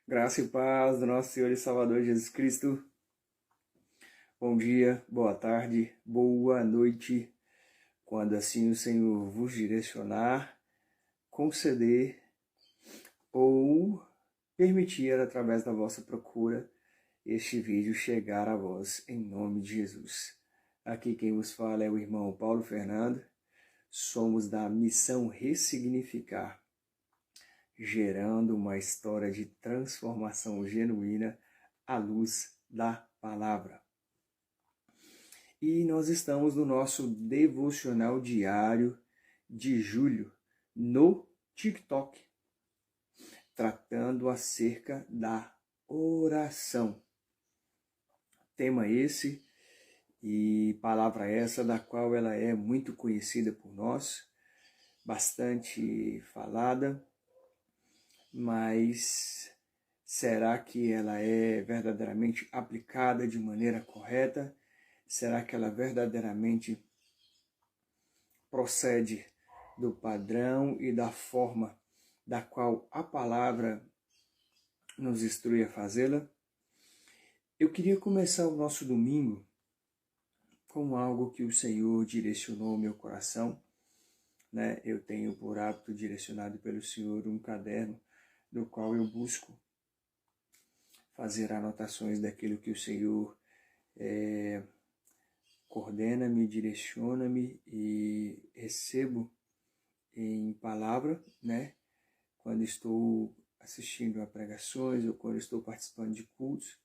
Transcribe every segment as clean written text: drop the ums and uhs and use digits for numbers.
Graça e paz do nosso Senhor e Salvador Jesus Cristo. Bom dia, boa tarde, boa noite, quando assim o Senhor vos direcionar, conceder ou permitir, através da vossa procura, este vídeo chegar a vós, em nome de Jesus. Aqui quem vos fala é o irmão Paulo Fernando. Somos da Missão Ressignificar, gerando uma história de transformação genuína à luz da palavra. E nós estamos no nosso devocional diário de julho, no TikTok, tratando acerca da oração. Tema esse e palavra essa da qual ela é muito conhecida por nós, bastante falada, mas será que ela é verdadeiramente aplicada de maneira correta? Será que ela verdadeiramente procede do padrão e da forma da qual a palavra nos instrui a fazê-la? Eu queria começar o nosso domingo com algo que o Senhor direcionou ao meu coração. Eu tenho por hábito, direcionado pelo Senhor, um caderno no qual eu busco fazer anotações daquilo que o Senhor coordena-me, direciona-me e recebo em palavra, quando estou assistindo a pregações ou quando estou participando de cultos,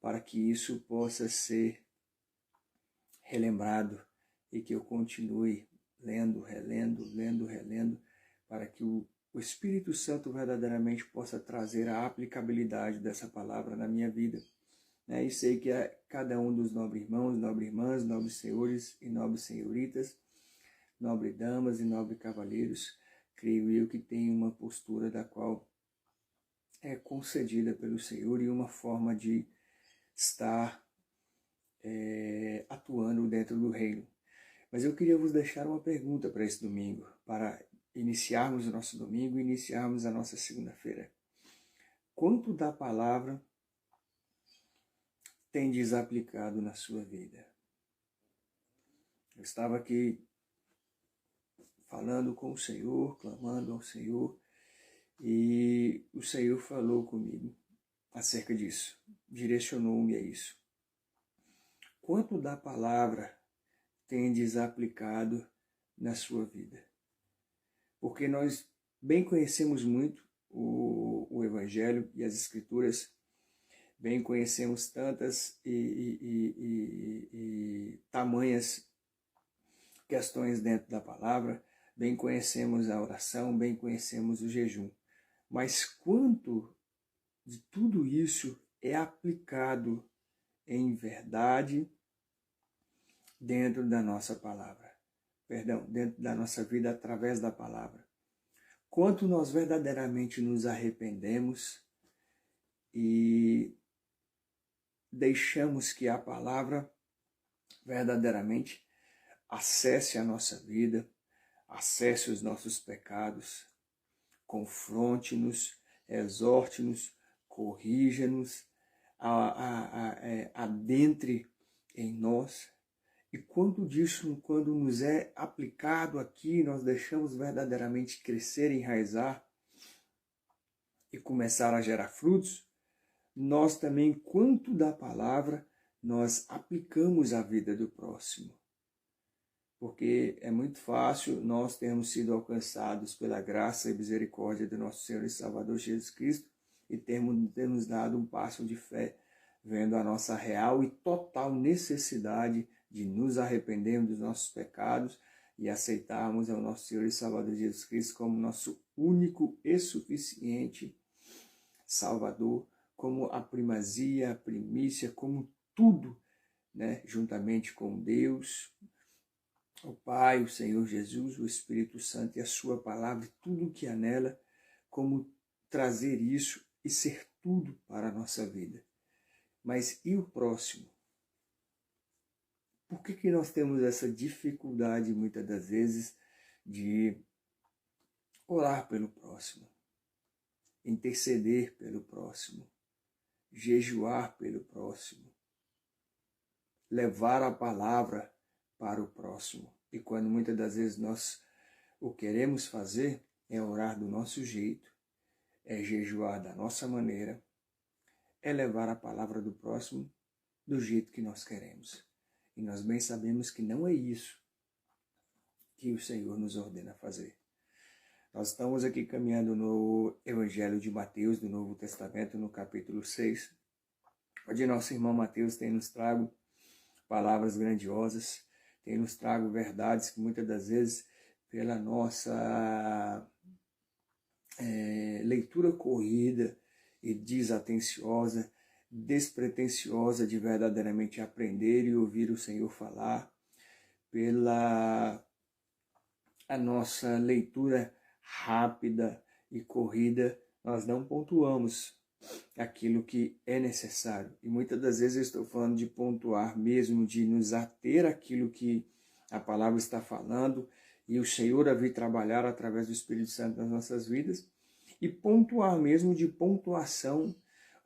para que isso possa ser relembrado e que eu continue lendo, relendo, para que o Espírito Santo verdadeiramente possa trazer a aplicabilidade dessa palavra na minha vida. E sei que cada um dos nobres irmãos, nobres irmãs, nobres senhores e nobres senhoritas, nobres damas e nobres cavalheiros, creio eu que tem uma postura da qual é concedida pelo Senhor e uma forma de estar atuando dentro do reino. Mas eu queria vos deixar uma pergunta para esse domingo, para iniciarmos o nosso domingo e iniciarmos a nossa segunda-feira. Quanto da palavra tendes aplicado na sua vida? Eu estava aqui falando com o Senhor, clamando ao Senhor, e o Senhor falou comigo acerca disso, direcionou-me a isso. Quanto da palavra tendes aplicado na sua vida? Porque nós bem conhecemos muito o Evangelho e as Escrituras, bem conhecemos tantas e tamanhas questões dentro da palavra, bem conhecemos a oração, bem conhecemos o jejum. Mas quanto de tudo isso é aplicado em verdade dentro da nossa palavra? Dentro da nossa vida através da palavra. Quanto nós verdadeiramente nos arrependemos e deixamos que a palavra verdadeiramente acesse a nossa vida, acesse os nossos pecados, confronte-nos, exorte-nos, corrija-nos, adentre em nós. E quando nos é aplicado aqui, nós deixamos verdadeiramente crescer, enraizar e começar a gerar frutos, nós também, quanto da palavra, nós aplicamos à vida do próximo. Porque é muito fácil nós termos sido alcançados pela graça e misericórdia do nosso Senhor e Salvador Jesus Cristo e termos dado um passo de fé, vendo a nossa real e total necessidade de nos arrependermos dos nossos pecados e aceitarmos ao nosso Senhor e Salvador Jesus Cristo como nosso único e suficiente Salvador, como a primazia, a primícia, como tudo, juntamente com Deus, o Pai, o Senhor Jesus, o Espírito Santo e a sua palavra, e tudo o que há nela, como trazer isso e ser tudo para a nossa vida. Mas e o próximo? Por que nós temos essa dificuldade, muitas das vezes, de orar pelo próximo? interceder pelo próximo, jejuar pelo próximo, levar a palavra para o próximo. E quando muitas das vezes nós o queremos fazer, é orar do nosso jeito, é jejuar da nossa maneira, é levar a palavra do próximo do jeito que nós queremos. E nós bem sabemos que não é isso que o Senhor nos ordena fazer. Nós estamos aqui caminhando no Evangelho de Mateus, do Novo Testamento, no capítulo 6, onde nosso irmão Mateus tem nos trago palavras grandiosas, tem nos trago verdades que muitas das vezes, pela nossa leitura corrida e desatenciosa, despretensiosa de verdadeiramente aprender e ouvir o Senhor falar, pela a nossa leitura rápida e corrida, nós não pontuamos aquilo que é necessário. E muitas das vezes eu estou falando de pontuar mesmo, de nos ater àquilo que a palavra está falando e o Senhor a vir trabalhar através do Espírito Santo nas nossas vidas, e pontuar mesmo de pontuação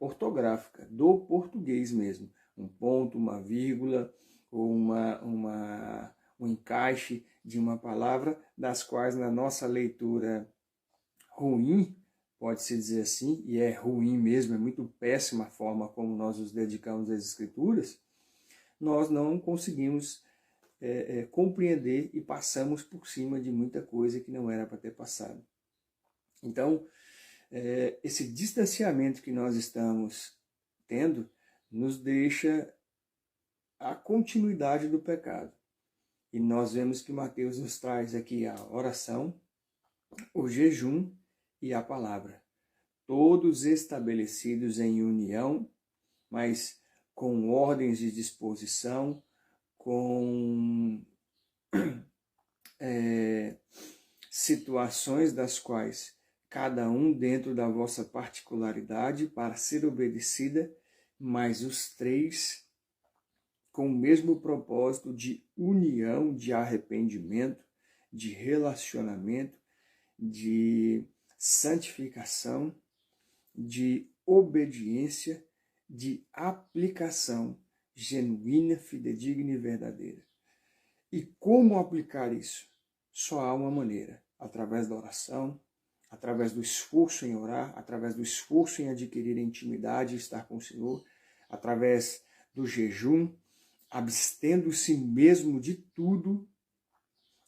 ortográfica, do português mesmo. Um ponto, uma vírgula, ou um encaixe de uma palavra, das quais na nossa leitura ruim, pode-se dizer assim, e é ruim mesmo, é muito péssima a forma como nós nos dedicamos às Escrituras, nós não conseguimos compreender e passamos por cima de muita coisa que não era para ter passado. Então, esse distanciamento que nós estamos tendo nos deixa a continuidade do pecado. E nós vemos que Mateus nos traz aqui a oração, o jejum e a palavra. Todos estabelecidos em união, mas com ordens de disposição, com situações das quais cada um dentro da vossa particularidade para ser obedecida, mas os três com o mesmo propósito de união, de arrependimento, de relacionamento, de santificação, de obediência, de aplicação genuína, fidedigna e verdadeira. E como aplicar isso? Só há uma maneira, através da oração, através do esforço em orar, através do esforço em adquirir intimidade e estar com o Senhor, através do jejum, abstendo-se mesmo de tudo,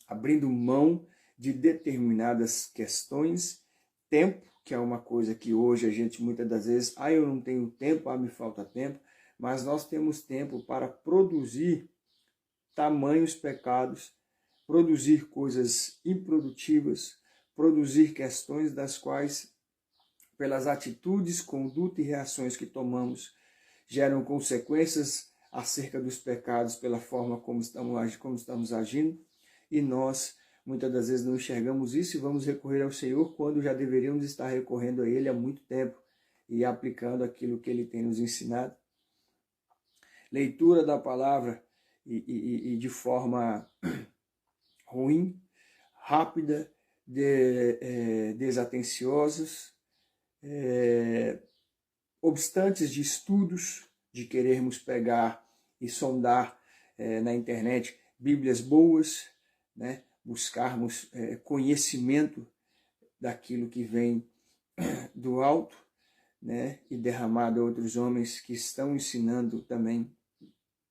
abrindo mão de determinadas questões, tempo, que é uma coisa que hoje a gente muitas das vezes, eu não tenho tempo, me falta tempo, mas nós temos tempo para produzir tamanhos pecados, produzir coisas improdutivas, produzir questões das quais, pelas atitudes, conduta e reações que tomamos, geram consequências acerca dos pecados pela forma como estamos agindo, e nós muitas das vezes não enxergamos isso e vamos recorrer ao Senhor quando já deveríamos estar recorrendo a Ele há muito tempo e aplicando aquilo que Ele tem nos ensinado. Leitura da palavra e de forma ruim, rápida, desatenciosos, obstantes de estudos, de querermos pegar e sondar na internet Bíblias boas, né? Buscarmos conhecimento daquilo que vem do alto, né? E derramado a outros homens que estão ensinando também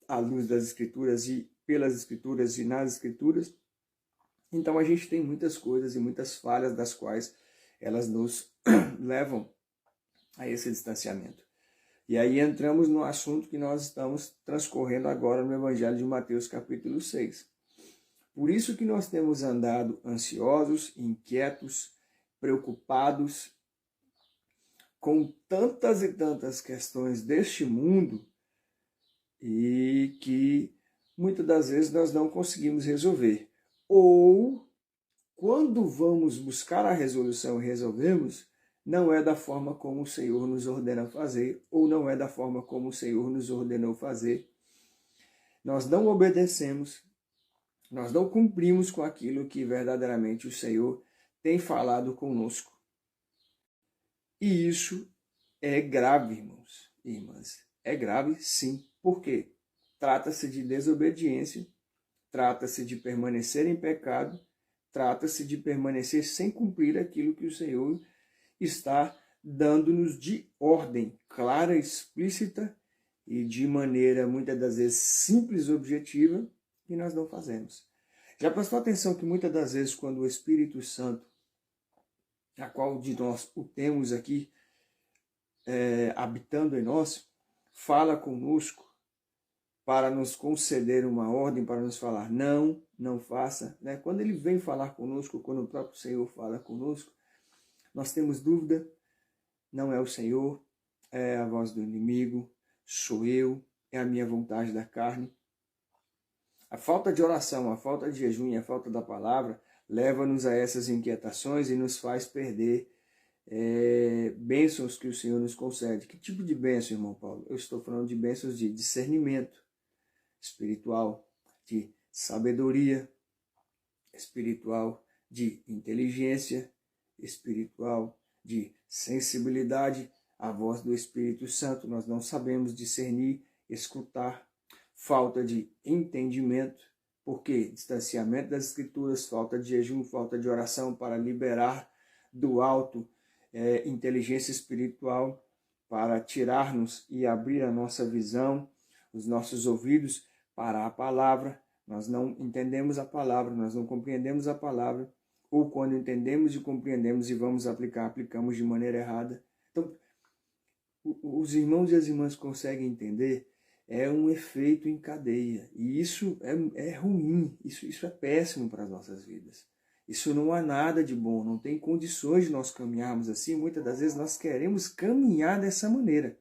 à luz das Escrituras e pelas Escrituras e nas Escrituras. Então a gente tem muitas coisas e muitas falhas das quais elas nos levam a esse distanciamento. E aí entramos no assunto que nós estamos transcorrendo agora no Evangelho de Mateus capítulo 6. Por isso que nós temos andado ansiosos, inquietos, preocupados com tantas e tantas questões deste mundo e que muitas das vezes nós não conseguimos resolver. Ou, quando vamos buscar a resolução e resolvemos, não é da forma como o Senhor nos ordena fazer, ou não é da forma como o Senhor nos ordenou fazer. Nós não obedecemos, nós não cumprimos com aquilo que verdadeiramente o Senhor tem falado conosco. E isso é grave, irmãos e irmãs. É grave, sim. Por quê? Trata-se de desobediência, trata-se de permanecer em pecado, trata-se de permanecer sem cumprir aquilo que o Senhor está dando-nos de ordem clara, explícita e de maneira muitas das vezes simples e objetiva, e nós não fazemos. Já prestou atenção que muitas das vezes quando o Espírito Santo, a qual de nós o temos aqui habitando em nós, fala conosco para nos conceder uma ordem, para nos falar não, não faça, né? Quando ele vem falar conosco, quando o próprio Senhor fala conosco, nós temos dúvida, não é o Senhor, é a voz do inimigo, sou eu, é a minha vontade da carne. A falta de oração, a falta de jejum e a falta da palavra leva-nos a essas inquietações e nos faz perder bênçãos que o Senhor nos concede. Que tipo de bênção, irmão Paulo? Eu estou falando de bênçãos de discernimento espiritual, de sabedoria espiritual, de inteligência espiritual, de sensibilidade à voz do Espírito Santo. Nós não sabemos discernir, escutar, falta de entendimento, porque distanciamento das Escrituras, falta de jejum, falta de oração para liberar do alto inteligência espiritual, para tirar-nos e abrir a nossa visão, os nossos ouvidos para a palavra. Nós não entendemos a palavra, nós não compreendemos a palavra, ou quando entendemos e compreendemos e vamos aplicar, aplicamos de maneira errada. Então, os irmãos e as irmãs conseguem entender, é um efeito em cadeia, e isso é ruim, isso é péssimo para as nossas vidas. Isso não há nada de bom, não tem condições de nós caminharmos assim. Muitas das vezes nós queremos caminhar dessa maneira,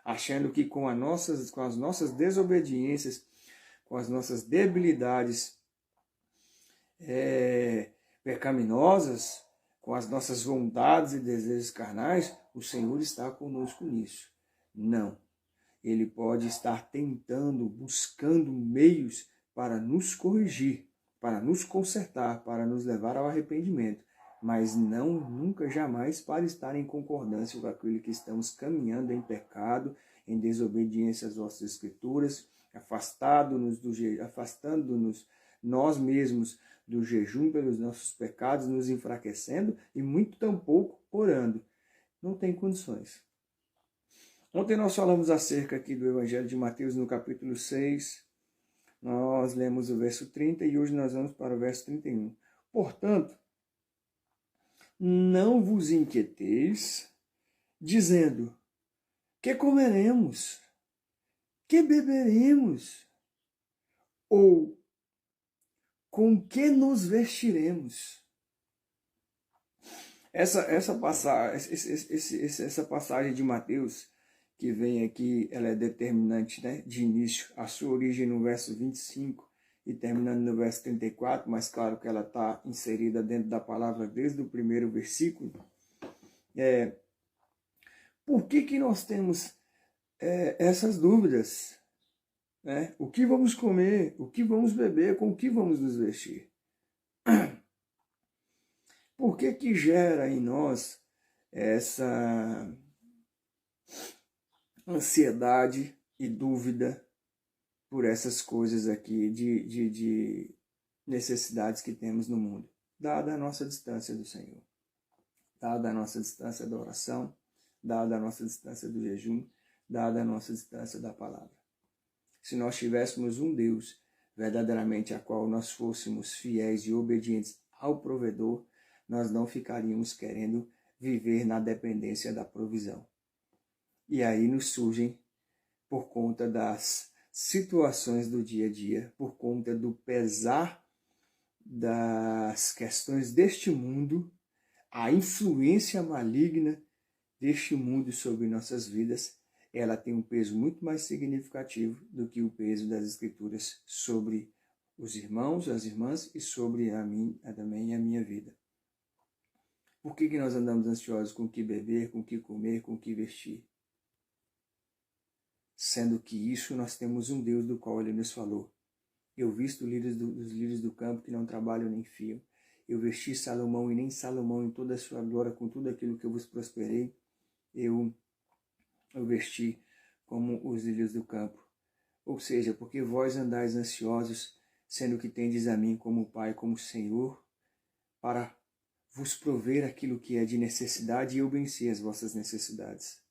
achando que com as nossas desobediências, com as nossas debilidades pecaminosas, com as nossas vontades e desejos carnais, o Senhor está conosco nisso. Não. Ele pode estar tentando, buscando meios para nos corrigir, para nos consertar, para nos levar ao arrependimento, mas não, nunca, jamais para estar em concordância com aquilo que estamos caminhando em pecado, em desobediência às nossas Escrituras, afastando-nos nós mesmos do jejum pelos nossos pecados, nos enfraquecendo e muito tampouco orando. Não tem condições. Ontem nós falamos acerca aqui do Evangelho de Mateus no capítulo 6, nós lemos o verso 30 e hoje nós vamos para o verso 31. Portanto, não vos inquieteis, dizendo, que comeremos, que beberemos, ou com que nos vestiremos. Essa passagem de Mateus, que vem aqui, ela é determinante, né, de início, a sua origem no verso 25 e terminando no verso 34, mas claro que ela está inserida dentro da palavra desde o primeiro versículo. Por que nós temos essas dúvidas? Né? O que vamos comer? O que vamos beber? Com o que vamos nos vestir? Por que gera em nós essa ansiedade e dúvida por essas coisas aqui de necessidades que temos no mundo? Dada a nossa distância do Senhor, dada a nossa distância da oração, dada a nossa distância do jejum, dada a nossa distância da palavra. Se nós tivéssemos um Deus verdadeiramente a qual nós fôssemos fiéis e obedientes ao provedor, nós não ficaríamos querendo viver na dependência da provisão. E aí nos surgem, por conta das situações do dia a dia, por conta do pesar das questões deste mundo, a influência maligna deste mundo sobre nossas vidas, ela tem um peso muito mais significativo do que o peso das Escrituras sobre os irmãos, as irmãs e sobre a mim também e a minha vida. Por que nós andamos ansiosos com o que beber, com o que comer, com o que vestir? Sendo que isso nós temos um Deus do qual Ele nos falou. Eu visto os lírios do campo que não trabalham nem fiam. Eu vesti Salomão e nem Salomão em toda a sua glória com tudo aquilo que eu vos prosperei. eu vesti como os lírios do campo. Ou seja, porque vós andais ansiosos, sendo que tendes a mim como Pai, como Senhor, para vos prover aquilo que é de necessidade e eu venci as vossas necessidades.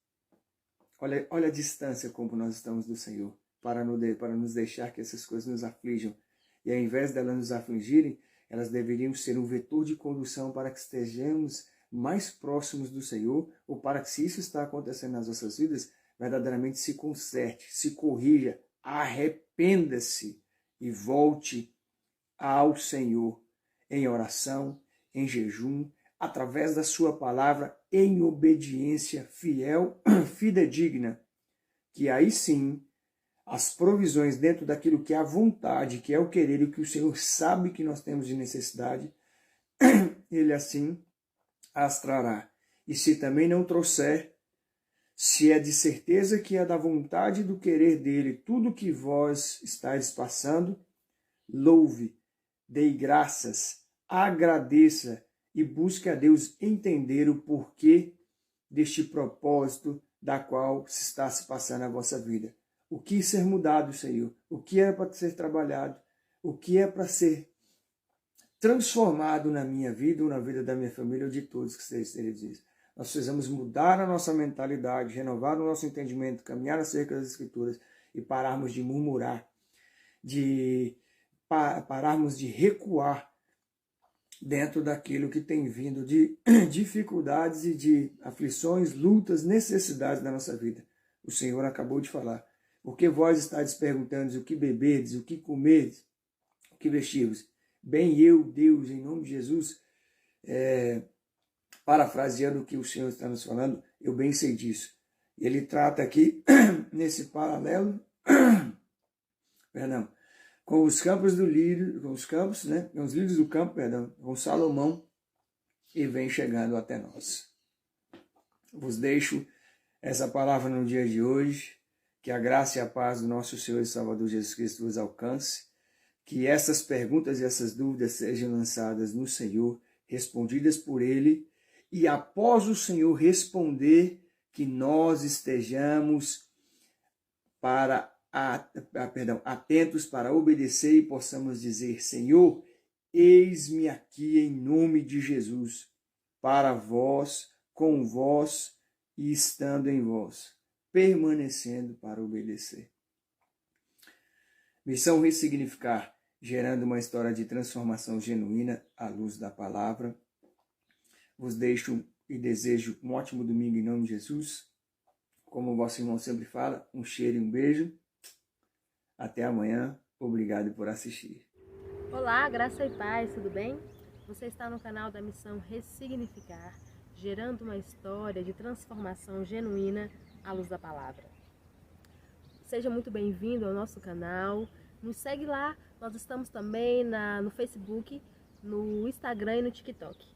Olha a distância como nós estamos do Senhor, para nos deixar que essas coisas nos aflijam. E ao invés delas nos afligirem, elas deveriam ser um vetor de condução para que estejamos mais próximos do Senhor, ou para que, se isso está acontecendo nas nossas vidas, verdadeiramente se conserte, se corrija, arrependa-se e volte ao Senhor em oração, em jejum, através da sua palavra, em obediência fiel, fidedigna, que aí sim as provisões dentro daquilo que é a vontade, que é o querer e o que o Senhor sabe que nós temos de necessidade, Ele assim as trará. E se também não trouxer, se é de certeza que é da vontade e do querer dele tudo que vós estáis passando, louve, dê graças, agradeça e busque a Deus entender o porquê deste propósito da qual se está se passando a vossa vida. O que ser mudado, Senhor? O que é para ser trabalhado? O que é para ser transformado na minha vida ou na vida da minha família ou de todos que estejam disso? Nós precisamos mudar a nossa mentalidade, renovar o nosso entendimento, caminhar acerca das Escrituras e pararmos de murmurar, de pararmos de recuar dentro daquilo que tem vindo de dificuldades e de aflições, lutas, necessidades da nossa vida. O Senhor acabou de falar. Porque vós estáis perguntando o que beberdes, o que comerdes, o que vestirdes. Bem eu, Deus, em nome de Jesus, parafraseando o que o Senhor está nos falando, eu bem sei disso. Ele trata aqui, nesse paralelo, com os campos do lírio, com os campos, né? Com os lírios do campo, com Salomão, e vem chegando até nós. Vos deixo essa palavra no dia de hoje, que a graça e a paz do nosso Senhor e Salvador Jesus Cristo vos alcance, que essas perguntas e essas dúvidas sejam lançadas no Senhor, respondidas por Ele, e após o Senhor responder, que nós estejamos atentos para obedecer e possamos dizer: Senhor, eis-me aqui em nome de Jesus, para vós, com vós e estando em vós, permanecendo para obedecer. Missão Ressignificar, gerando uma história de transformação genuína à luz da palavra. Vos deixo e desejo um ótimo domingo em nome de Jesus. Como o vosso irmão sempre fala, um cheiro e um beijo. Até amanhã. Obrigado por assistir. Olá, graça e paz, tudo bem? Você está no canal da Missão Ressignificar, gerando uma história de transformação genuína à luz da palavra. Seja muito bem-vindo ao nosso canal. Nos segue lá, nós estamos também no Facebook, no Instagram e no TikTok.